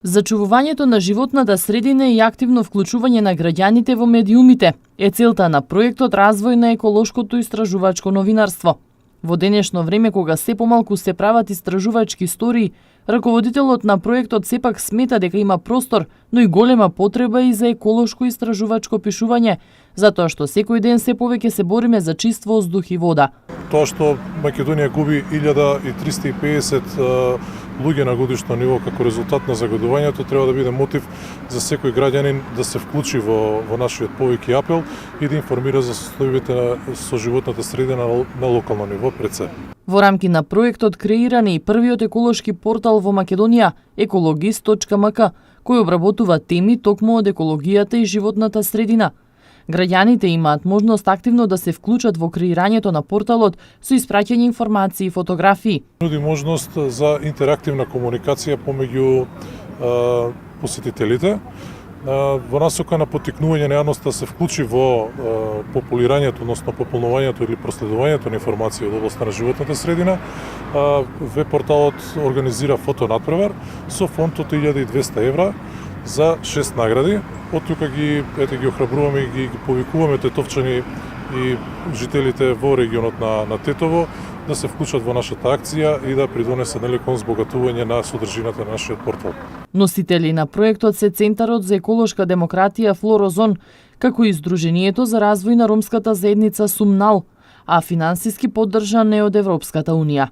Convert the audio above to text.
Зачувувањето на животната средина и активно вклучување на граѓаните во медиумите е целта на проектот Развој на еколошкото истражувачко новинарство. Во денешно време, кога се помалку се прават истражувачки истории, раководителот на проектот сепак смета дека има простор, но и голема потреба и за еколошко истражувачко пишување, затоа што секој ден се повеќе се бориме за чист воздух и вода. Тоа што Македонија губи 1350 луѓе на годишно ниво како резултат на загадувањето треба да биде мотив за секој граѓанин да се вклучи во нашиот повеќе апел и да информира за состојбите со животната средина на локално ниво пред се. Во рамки на проектот креиран е и првиот еколошки портал во Македонија, ecologist.mk, кој обработува теми токму од екологијата и животната средина. Граѓаните имаат можност активно да се вклучат во креирањето на порталот со испраќање информации и фотографии. Нуди можност за интерактивна комуникација помеѓу посетителите, во насока на поттикнување на јавноста да се вклучи во популирањето, односно пополнувањето или проследувањето на информации од областта на животната средина. Веб порталот организира фотонадпревар со фонд од 1200 евра за 6 награди. Од тука ги охрабруваме и ги повикуваме тетовчани и жителите во регионот на Тетово да се вклучат во нашата акција и да придонесат кон збогатување на содржината на нашиот портал. Носители на проектот се Центарот за еколошка демократија Флорозон, како и Сдруженијето за развој на ромската заедница Сумнал, а финансиски поддржан е од Европската унија.